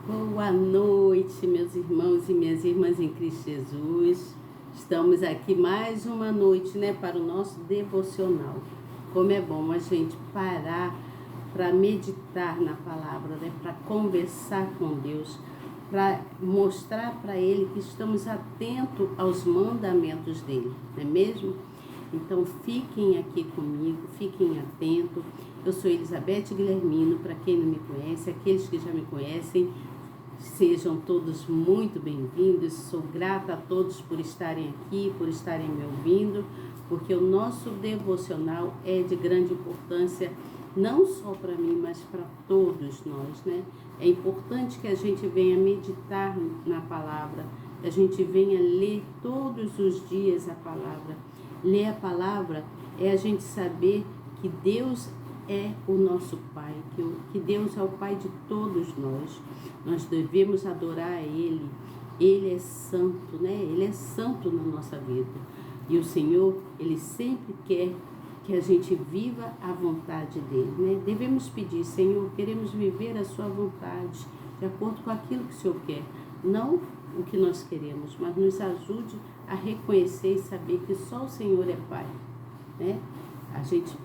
Boa noite, meus irmãos e minhas irmãs em Cristo Jesus. Estamos aqui mais uma noite, para o nosso devocional. Como é bom a gente parar para meditar na palavra, para conversar com Deus, para mostrar para Ele que estamos atentos aos mandamentos dele, não é mesmo? Então fiquem aqui comigo, fiquem atentos. Eu sou Elizabeth Guilhermino, para quem não me conhece, aqueles que já me conhecem, sejam todos muito bem-vindos. Sou grata a todos por estarem aqui, por estarem me ouvindo, porque o nosso devocional é de grande importância, não só para mim, mas para todos nós, né? É importante que a gente venha meditar na palavra, que a gente venha ler todos os dias a palavra. Ler a palavra é a gente saber que Deus é o nosso Pai, que Deus é o Pai de todos nós. Nós devemos adorar a Ele. Ele é santo, né? Ele é santo na nossa vida. E o Senhor, Ele sempre quer que a gente viva a vontade dEle, né? Devemos pedir: Senhor, queremos viver a sua vontade, de acordo com aquilo que o Senhor quer. Não o que nós queremos, mas nos ajude a reconhecer e saber que só o Senhor é Pai, né?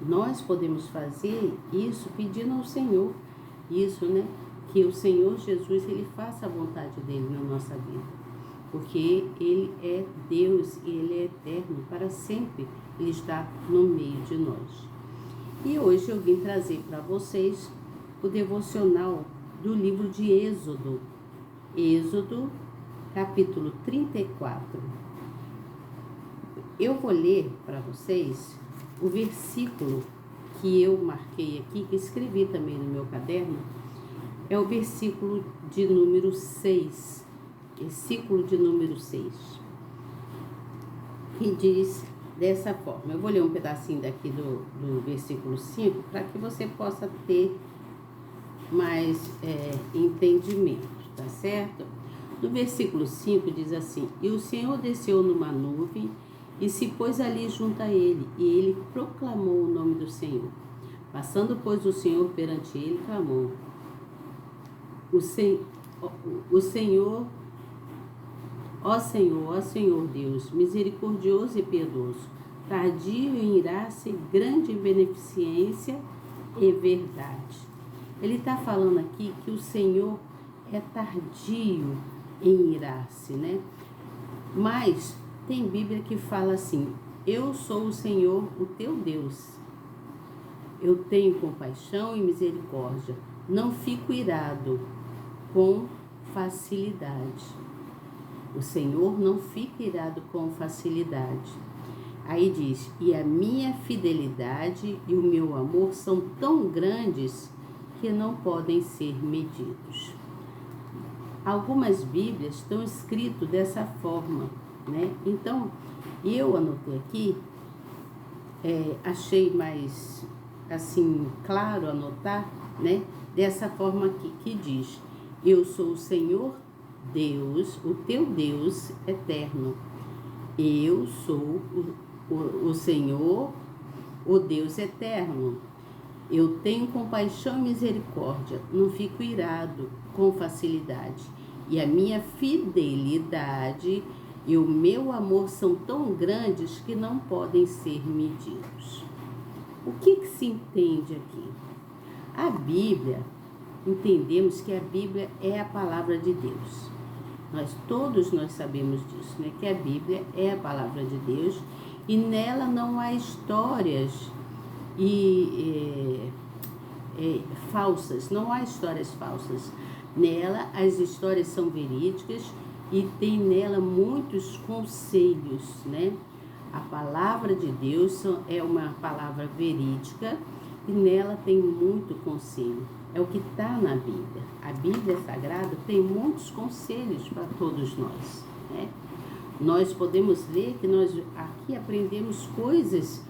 Nós podemos fazer isso pedindo ao Senhor, isso, né? Que o Senhor Jesus, Ele faça a vontade dEle na nossa vida, porque Ele é Deus e Ele é eterno, para sempre Ele está no meio de nós. E hoje eu vim trazer para vocês o devocional do livro de Êxodo, capítulo 34. Eu vou ler para vocês o versículo que eu marquei aqui, que escrevi também no meu caderno. É o versículo de número 6. Versículo de número 6. Que diz dessa forma. Eu vou ler um pedacinho daqui do versículo 5, para que você possa ter mais entendimento, tá certo? No versículo 5 diz assim: E o Senhor desceu numa nuvem e se pôs ali junto a ele, e ele proclamou o nome do Senhor. Passando, pois, o Senhor perante ele, clamou: O Senhor, ó Senhor Deus, misericordioso e piedoso, tardio em irar-se, grande em beneficência e verdade. Ele está falando aqui que o Senhor é tardio em irar-se, né? Mas tem Bíblia que fala assim: eu sou o Senhor, o teu Deus. Eu tenho compaixão e misericórdia. Não fico irado com facilidade. O Senhor não fica irado com facilidade. Aí diz: e a minha fidelidade e o meu amor são tão grandes que não podem ser medidos. Algumas Bíblias estão escritas dessa forma, né? Então, eu anotei aqui, achei mais, assim, claro anotar, né? Dessa forma aqui, que diz: eu sou o Senhor Deus, o teu Deus eterno. Eu sou o Senhor, o Deus eterno. Eu tenho compaixão e misericórdia, não fico irado com facilidade. E a minha fidelidade e o meu amor são tão grandes que não podem ser medidos. O que se entende aqui? A Bíblia, entendemos que a Bíblia é a palavra de Deus. Todos nós sabemos disso, né? Que a Bíblia é a palavra de Deus e nela não há histórias falsas, não há histórias falsas. Nela as histórias são verídicas e tem nela muitos conselhos, né? A palavra de Deus é uma palavra verídica e nela tem muito conselho. É o que está na Bíblia. A Bíblia Sagrada tem muitos conselhos para todos nós, né? Nós podemos ler que nós aqui aprendemos coisas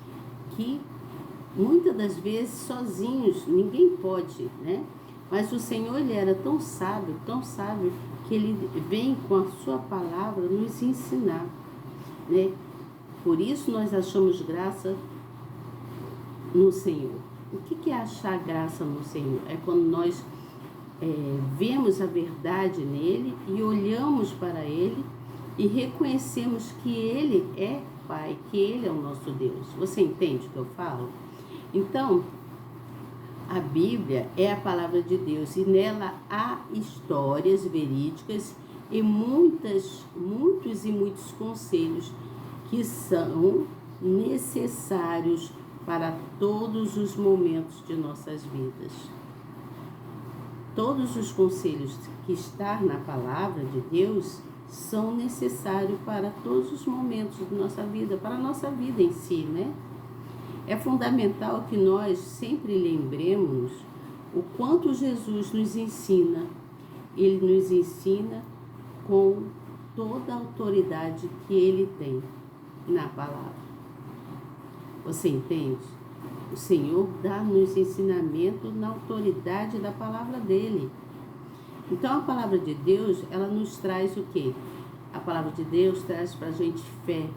que muitas das vezes sozinhos ninguém pode, né? Mas o Senhor, Ele era tão sábio, que Ele vem com a sua palavra nos ensinar, né? Por isso nós achamos graça no Senhor. O que é achar graça no Senhor? É quando nós vemos a verdade nele e olhamos para ele e reconhecemos que ele é Pai, que ele é o nosso Deus. Você entende o que eu falo? Então, a Bíblia é a palavra de Deus e nela há histórias verídicas e muitos conselhos que são necessários para todos os momentos de nossas vidas. Todos os conselhos que estão na palavra de Deus são necessários para todos os momentos de nossa vida, para a nossa vida em si, né? É fundamental que nós sempre lembremos o quanto Jesus nos ensina. Ele nos ensina com toda a autoridade que ele tem na palavra. Você entende? O Senhor dá-nos ensinamento na autoridade da palavra dele. Então a palavra de Deus, ela nos traz o quê? A palavra de Deus traz para a gente fé.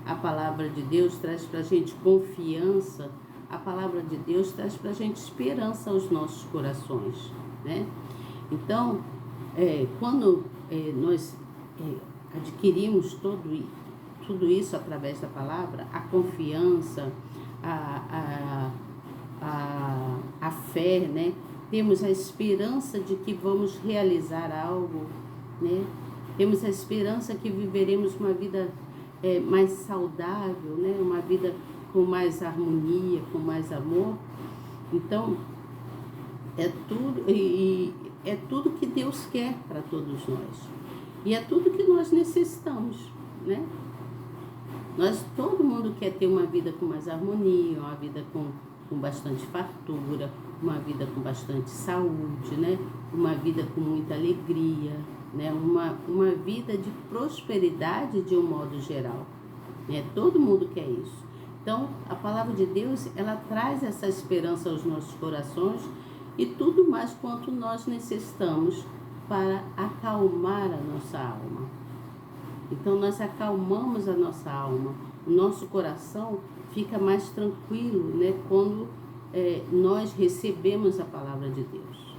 A palavra de Deus traz para a gente confiança. A palavra de Deus traz para a gente esperança aos nossos corações, né? Então, quando nós adquirimos tudo isso através da palavra, a confiança, a fé, né? Temos a esperança de que vamos realizar algo, né? Temos a esperança que viveremos uma vida mais saudável, né? Uma vida com mais harmonia, com mais amor. Então, é tudo que Deus quer para todos nós. E é tudo que nós necessitamos, né? Todo mundo quer ter uma vida com mais harmonia, uma vida com bastante fartura, uma vida com bastante saúde, né? Uma vida com muita alegria, né? Uma vida de prosperidade de um modo geral, né? Todo mundo quer isso. Então, a palavra de Deus, ela traz essa esperança aos nossos corações e tudo mais quanto nós necessitamos para acalmar a nossa alma. Então, nós acalmamos a nossa alma, o nosso coração fica mais tranquilo, né? Quando nós recebemos a palavra de Deus.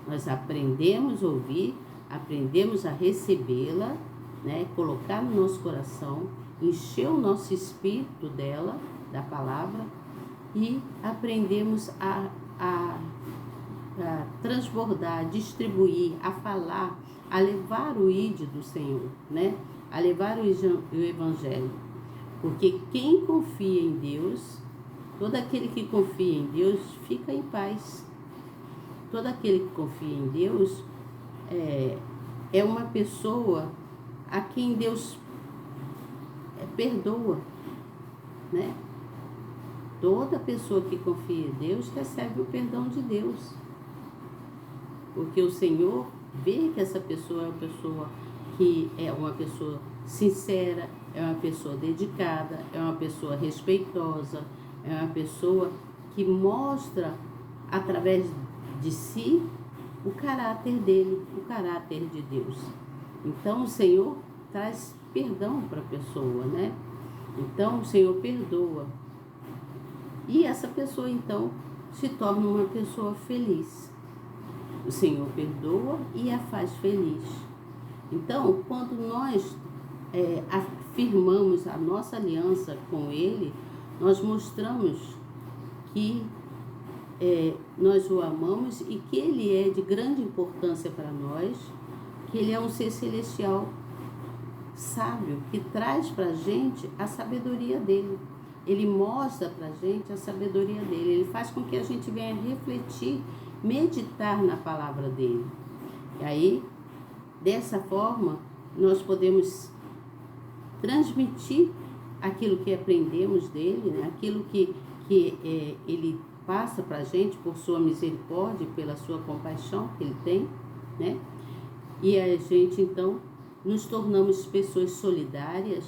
Nós aprendemos a ouvir, aprendemos a recebê-la, né? Colocar no nosso coração, encher o nosso espírito dela, da palavra, e aprendemos a transbordar, a distribuir, a falar, a levar o ID do Senhor, né? A levar o Evangelho. Porque quem confia em Deus, todo aquele que confia em Deus fica em paz. Todo aquele que confia em Deus é uma pessoa a quem Deus perdoa, né? Toda pessoa que confia em Deus recebe o perdão de Deus. Porque o Senhor vê que essa pessoa é uma pessoa que é uma pessoa sincera, é uma pessoa dedicada, é uma pessoa respeitosa, é uma pessoa que mostra através de si o caráter dele, o caráter de Deus. Então o Senhor traz perdão para a pessoa, né? Então o Senhor perdoa. E essa pessoa então se torna uma pessoa feliz. O Senhor perdoa e a faz feliz. Então, quando nós afirmamos a nossa aliança com Ele, nós mostramos que nós o amamos e que Ele é de grande importância para nós, que Ele é um ser celestial sábio, que traz para a gente a sabedoria dEle. Ele mostra para a gente a sabedoria dEle, Ele faz com que a gente venha refletir, meditar na palavra dEle. E aí, dessa forma, nós podemos transmitir aquilo que aprendemos dele, né? Aquilo que ele passa para a gente por sua misericórdia, pela sua compaixão que ele tem, né? E a gente, então, nos tornamos pessoas solidárias,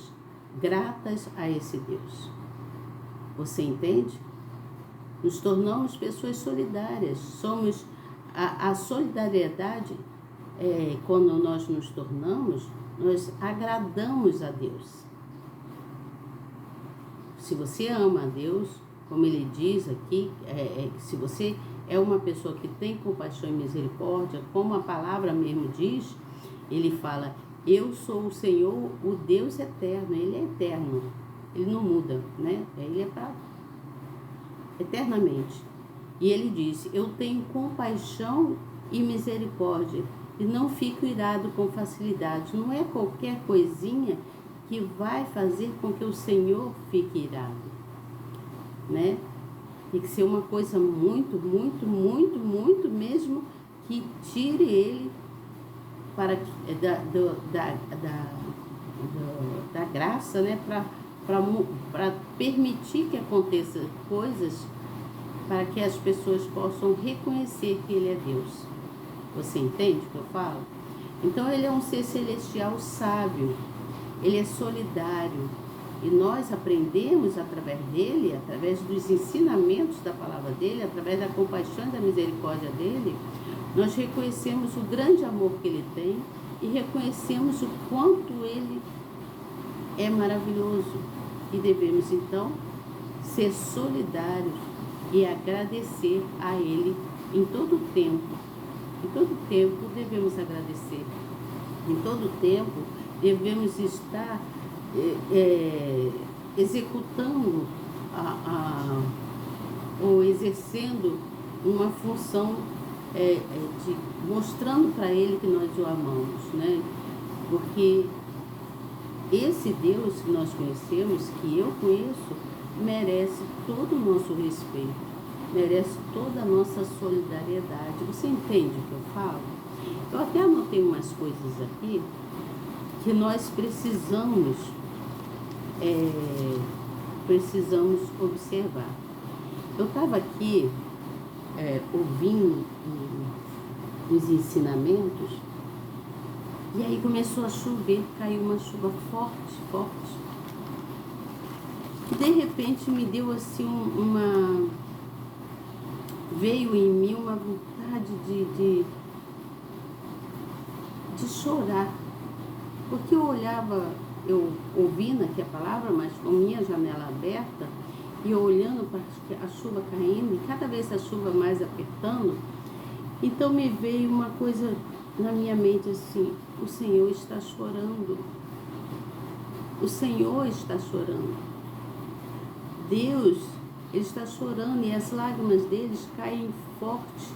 gratas a esse Deus. Você entende? Nos tornamos pessoas solidárias. Somos a solidariedade, quando nós nos tornamos, nós agradamos a Deus. Se você ama a Deus, como ele diz aqui, se você é uma pessoa que tem compaixão e misericórdia, como a palavra mesmo diz, ele fala, eu sou o Senhor, o Deus eterno, ele é eterno, ele não muda, né? Ele é para eternamente. E ele disse, eu tenho compaixão e misericórdia, e não fico irado com facilidade. Não é qualquer coisinha que vai fazer com que o Senhor fique irado, né? Tem que ser uma coisa muito, muito, muito, muito mesmo que tire ele para da graça, né? Para permitir que aconteçam coisas para que as pessoas possam reconhecer que ele é Deus. Você entende o que eu falo? Então ele é um ser celestial sábio, ele é solidário, e nós aprendemos através dele, através dos ensinamentos da palavra dele, através da compaixão e da misericórdia dele, nós reconhecemos o grande amor que ele tem e reconhecemos o quanto ele é maravilhoso. E devemos então ser solidários e agradecer a ele em todo o tempo. Em todo o tempo devemos agradecer. Em todo o tempo devemos estar executando ou exercendo uma função de mostrando para ele que nós o amamos, né? Porque esse Deus que nós conhecemos, que eu conheço, merece todo o nosso respeito, merece toda a nossa solidariedade. Você entende o que eu falo? Eu até anotei umas coisas aqui que nós precisamos observar. Eu estava aqui ouvindo os ensinamentos e aí começou a chover, caiu uma chuva forte, forte. E de repente me deu assim veio em mim uma vontade de chorar. Porque eu ouvindo aqui a palavra, mas com minha janela aberta, e eu olhando para a chuva caindo, e cada vez a chuva mais apertando, então me veio uma coisa na minha mente assim, o Senhor está chorando. O Senhor está chorando. Deus, ele está chorando e as lágrimas deles caem forte,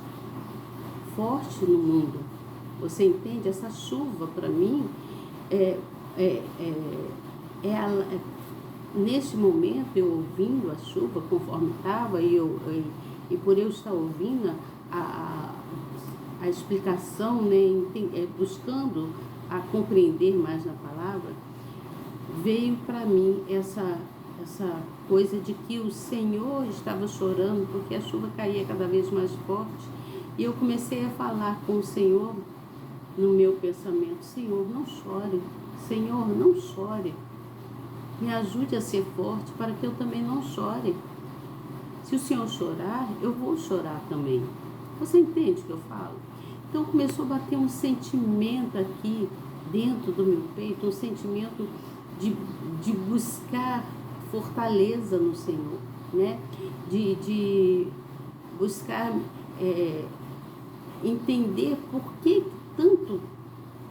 forte no mundo. Você entende? Essa chuva para mim neste momento, eu ouvindo a chuva conforme estava, e por eu estar ouvindo a explicação, né, buscando a compreender mais na palavra, veio para mim essa coisa de que o Senhor estava chorando porque a chuva caía cada vez mais forte, e eu comecei a falar com o Senhor no meu pensamento, Senhor, não chore, Senhor, não chore, me ajude a ser forte para que eu também não chore. Se o Senhor chorar, eu vou chorar também. Você entende o que eu falo? Então começou a bater um sentimento aqui dentro do meu peito, um sentimento de buscar fortaleza no Senhor, né? De buscar entender por que tanto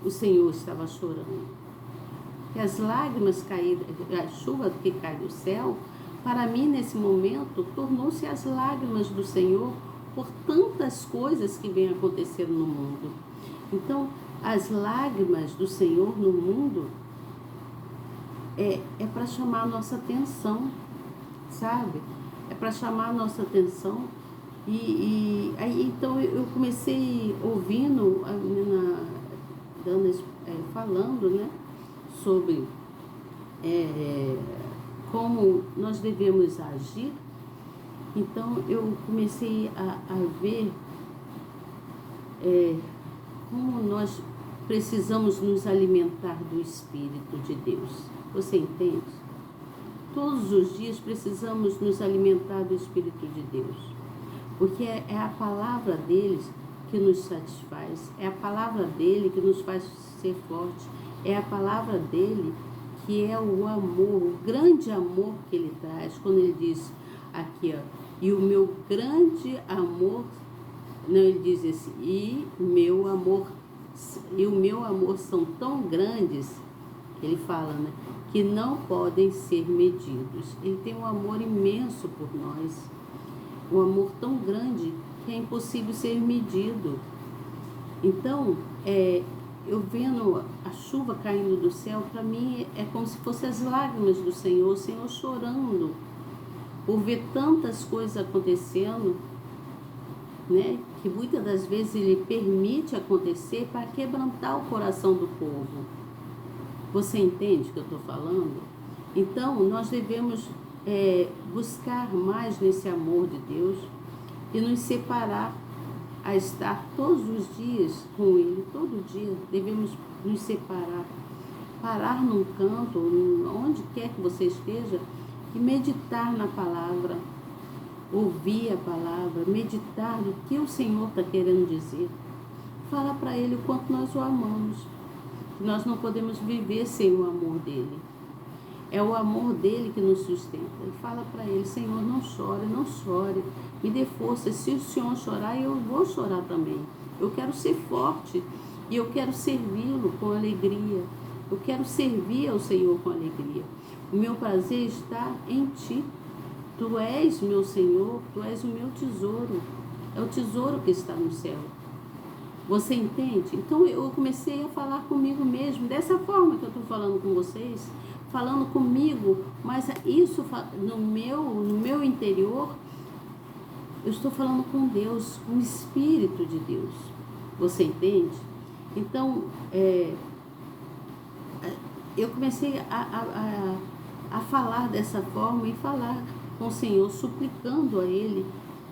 o Senhor estava chorando. E as lágrimas caídas, a chuva que cai do céu, para mim nesse momento tornou-se as lágrimas do Senhor por tantas coisas que vêm acontecendo no mundo. Então, as lágrimas do Senhor no mundo é para chamar a nossa atenção, sabe? É para chamar a nossa atenção. E aí, então, eu comecei ouvindo a menina Dana falando, né, sobre como nós devemos agir. Então, eu comecei a ver como nós precisamos nos alimentar do Espírito de Deus. Você entende? Todos os dias precisamos nos alimentar do Espírito de Deus, porque é a palavra deles que nos satisfaz, é a palavra dele que nos faz ser forte, é a palavra dele que é o amor, o grande amor que ele traz, quando ele diz aqui, ó, e o meu grande amor Não, ele diz assim, e o meu amor são tão grandes, ele fala, né, que não podem ser medidos. Ele tem um amor imenso por nós, um amor tão grande que é impossível ser medido. Então, eu vendo a chuva caindo do céu, para mim é como se fossem as lágrimas do Senhor, o Senhor chorando por ver tantas coisas acontecendo, né, que muitas das vezes Ele permite acontecer para quebrantar o coração do povo. Você entende o que eu estou falando? Então, nós devemos buscar mais nesse amor de Deus e nos separar a estar todos os dias com Ele, todo dia devemos nos separar, parar num canto, onde quer que você esteja, e meditar na palavra, ouvir a palavra, meditar no que o Senhor está querendo dizer, falar para Ele o quanto nós o amamos, que nós não podemos viver sem o amor dEle. É o amor dEle que nos sustenta. E fala para Ele, Senhor, não chore, não chore, me dê força. Se o Senhor chorar, eu vou chorar também. Eu quero ser forte e eu quero servi-lo com alegria. Eu quero servir ao Senhor com alegria. O meu prazer está em Ti. Tu és meu Senhor, Tu és o meu tesouro. É o tesouro que está no céu. Você entende? Então eu comecei a falar comigo mesmo, dessa forma que eu estou falando com vocês, falando comigo, mas isso no meu interior, eu estou falando com Deus, com o Espírito de Deus. Você entende? Então, eu comecei a falar dessa forma e falar com o Senhor, suplicando a Ele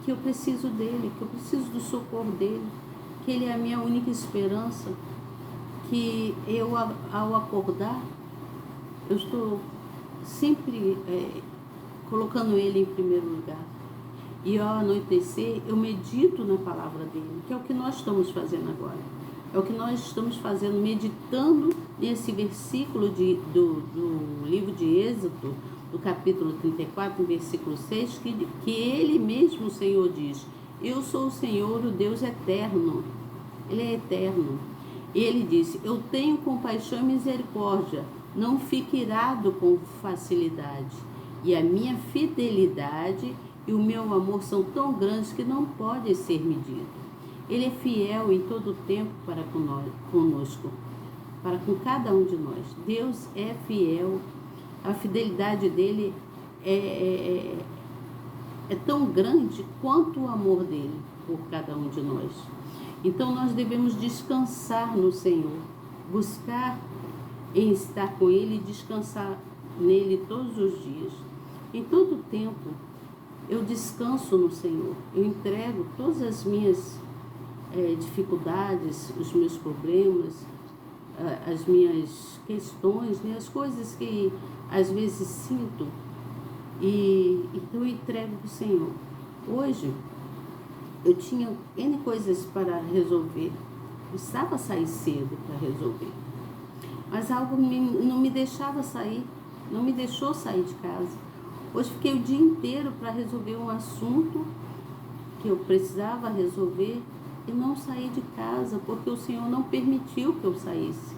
que eu preciso dEle, que eu preciso do socorro dEle, que Ele é a minha única esperança, que eu, ao acordar, eu estou sempre colocando Ele em primeiro lugar. E ao anoitecer, eu medito na palavra dEle, que é o que nós estamos fazendo agora. É o que nós estamos fazendo, meditando nesse versículo do livro de Êxodo, do capítulo 34, versículo 6, que Ele mesmo, o Senhor, diz: eu sou o Senhor, o Deus eterno. Ele é eterno. Ele disse: eu tenho compaixão e misericórdia, não fique irado com facilidade. E a minha fidelidade e o meu amor são tão grandes que não podem ser medidos. Ele é fiel em todo o tempo para conosco, para com cada um de nós. Deus é fiel. A fidelidade dele é tão grande quanto o amor dele por cada um de nós. Então nós devemos descansar no Senhor, buscar em estar com Ele e descansar nele todos os dias. Em todo o tempo eu descanso no Senhor, eu entrego todas as minhas dificuldades, os meus problemas, as minhas questões, né, as coisas que às vezes sinto, e então eu entrego para o Senhor. Hoje eu tinha N coisas para resolver, precisava sair cedo para resolver, mas algo não me deixava sair, não me deixou sair de casa. Hoje fiquei o dia inteiro para resolver um assunto que eu precisava resolver e não saí de casa, porque o Senhor não permitiu que eu saísse.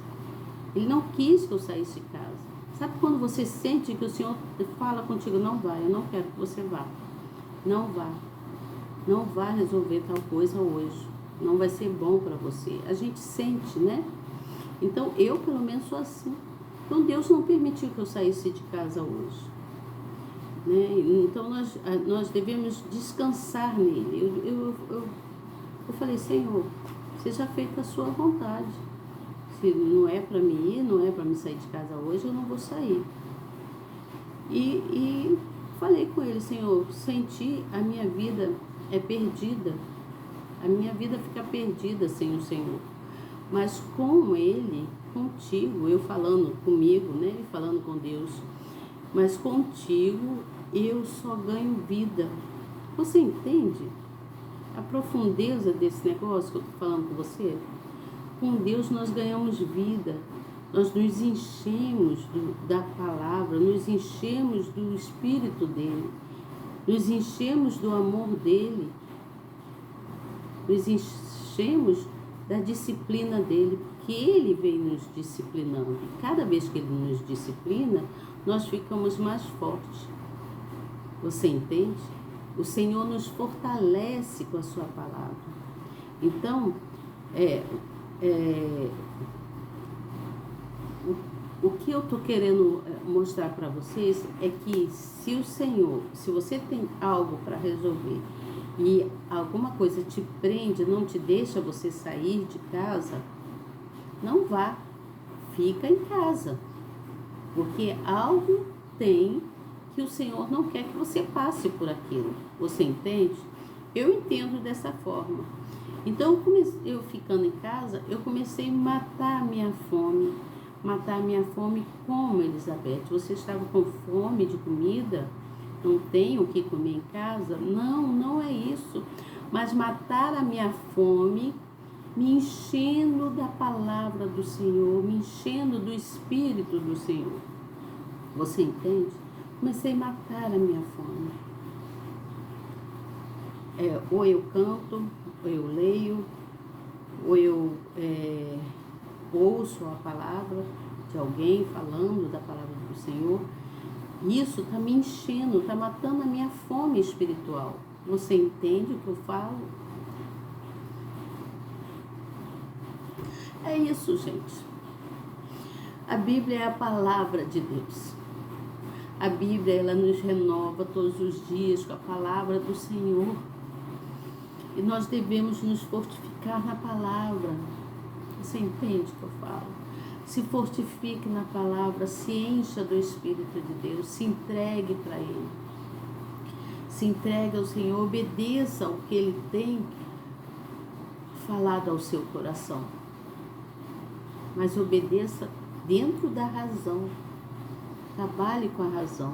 Ele não quis que eu saísse de casa. Sabe quando você sente que o Senhor fala contigo: não vai, eu não quero que você vá. Não vá. Não vá resolver tal coisa hoje. Não vai ser bom para você. A gente sente, né? Então, eu pelo menos sou assim. Então, Deus não permitiu que eu saísse de casa hoje. Né? Então, nós devemos descansar nele. Eu falei: Senhor, seja feita a sua vontade. Se não é para mim ir, não é para me sair de casa hoje, eu não vou sair. E falei com ele: Senhor, sem ti a minha vida é perdida. A minha vida fica perdida sem o Senhor. Mas com Ele, contigo, eu falando comigo, né? Ele falando com Deus. Mas contigo eu só ganho vida. Você entende a profundeza desse negócio que eu estou falando com você? Com Deus nós ganhamos vida. Nós nos enchemos da palavra, nos enchemos do Espírito dele, nos enchemos do amor dele. nos enchemos da disciplina dele, porque ele vem nos disciplinando. E cada vez que ele nos disciplina, nós ficamos mais fortes. Você entende? O Senhor nos fortalece com a sua palavra. Então, o que eu estou querendo mostrar para vocês é que se o Senhor, se você tem algo para resolver e alguma coisa te prende, não te deixa você sair de casa, não vá, fica em casa, porque algo tem que o Senhor não quer que você passe por aquilo. Você entende? Eu entendo dessa forma. Então, eu ficando em casa, eu comecei a matar a minha fome. Matar a minha fome como, Elizabeth? Você estava com fome de comida? Não tenho o que comer em casa? Não, não é isso. Mas matar a minha fome, me enchendo da palavra do Senhor, me enchendo do Espírito do Senhor. Você entende? Comecei a matar a minha fome. Ou eu canto, ou eu leio, ou eu ouço a palavra de alguém falando da palavra do Senhor. Isso está me enchendo, está matando a minha fome espiritual. Você entende o que eu falo? É isso, gente. A Bíblia é a palavra de Deus. A Bíblia, ela nos renova todos os dias com a palavra do Senhor. E nós devemos nos fortificar na palavra. Você entende o que eu falo? Se fortifique na palavra, se encha do Espírito de Deus, se entregue para Ele. Se entregue ao Senhor, obedeça ao que Ele tem falado ao seu coração. Mas obedeça dentro da razão. Trabalhe com a razão.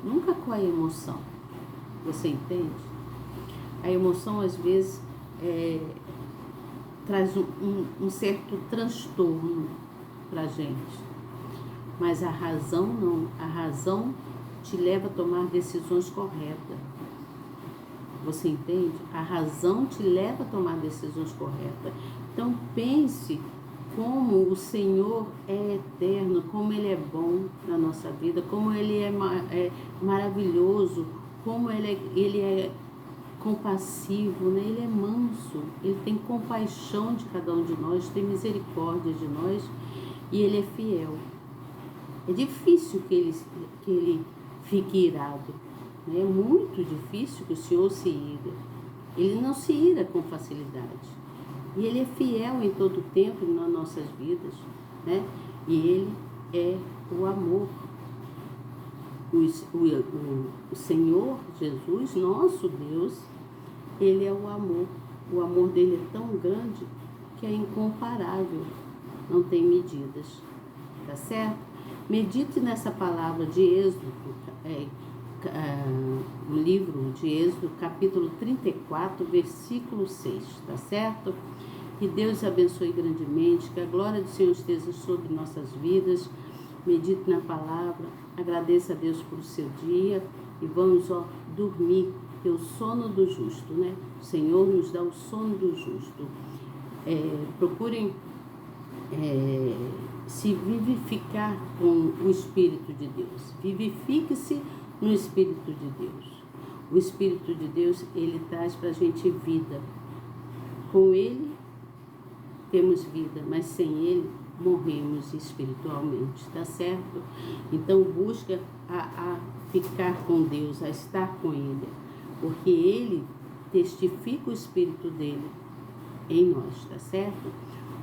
Nunca com a emoção. Você entende? A emoção, às vezes, traz um certo transtorno para a gente. Mas a razão não. A razão te leva a tomar decisões corretas. Você entende? A razão te leva a tomar decisões corretas. Então pense como o Senhor é eterno, como Ele é bom na nossa vida, como Ele é maravilhoso, como Ele é compassivo, né? Ele é manso, Ele tem compaixão de cada um de nós, tem misericórdia de nós e Ele é fiel. É difícil que ele fique irado, né? É muito difícil que o Senhor se ira. Ele não se ira com facilidade. E Ele é fiel em todo o tempo nas nossas vidas, né? E Ele é o amor. O Senhor Jesus, nosso Deus, Ele é o amor. O amor dele é tão grande que é incomparável, não tem medidas, tá certo? Medite nessa palavra de Êxodo, no livro de Êxodo, capítulo 34, versículo 6, tá certo? Que Deus abençoe grandemente, que a glória do Senhor esteja sobre nossas vidas. Medite na palavra, agradeça a Deus por seu dia e vamos dormir, que é o sono do justo, né? O Senhor nos dá o sono do justo. Procurem se vivificar com o Espírito de Deus. Vivifique-se no Espírito de Deus. O Espírito de Deus, Ele traz para a gente vida. Com Ele temos vida, mas sem Ele morremos espiritualmente, tá certo? Então busca a ficar com Deus, a estar com Ele, porque Ele testifica o Espírito dele em nós, tá certo?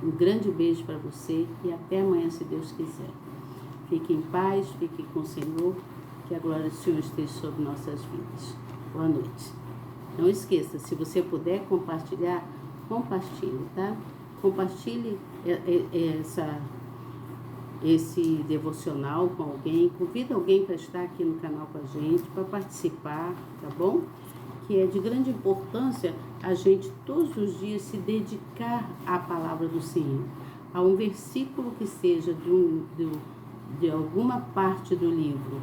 Um grande beijo para você e até amanhã, se Deus quiser. Fique em paz, fique com o Senhor, que a glória do Senhor esteja sobre nossas vidas. Boa noite. Não esqueça, se você puder compartilhar, compartilhe, tá? Compartilhe esse devocional com alguém, convida alguém para estar aqui no canal com a gente, para participar, tá bom? Que é de grande importância a gente todos os dias se dedicar à palavra do Senhor, a um versículo que seja de alguma parte do livro.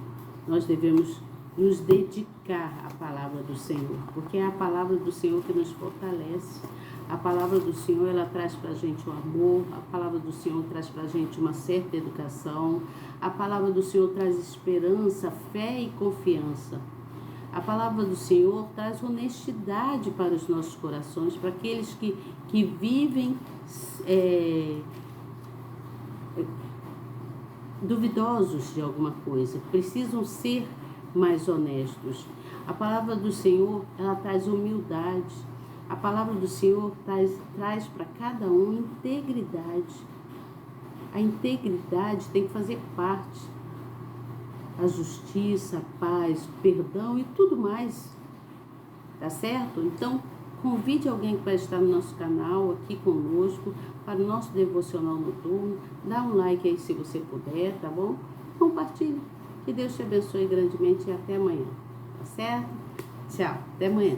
Nós devemos nos dedicar à palavra do Senhor, porque é a palavra do Senhor que nos fortalece. A palavra do Senhor, ela traz para a gente o amor, a palavra do Senhor traz para a gente uma certa educação, a palavra do Senhor traz esperança, fé e confiança. A palavra do Senhor traz honestidade para os nossos corações, para aqueles que vivem duvidosos de alguma coisa, precisam ser mais honestos. A palavra do Senhor, ela traz humildade. A palavra do Senhor traz para cada um integridade. A integridade tem que fazer parte. A justiça, a paz, o perdão e tudo mais. Tá certo? Então, convide alguém que vai estar no nosso canal, aqui conosco, para o nosso devocional noturno. Dá um like aí se você puder, tá bom? Compartilhe. Que Deus te abençoe grandemente e até amanhã. Tá certo? Tchau. Até amanhã.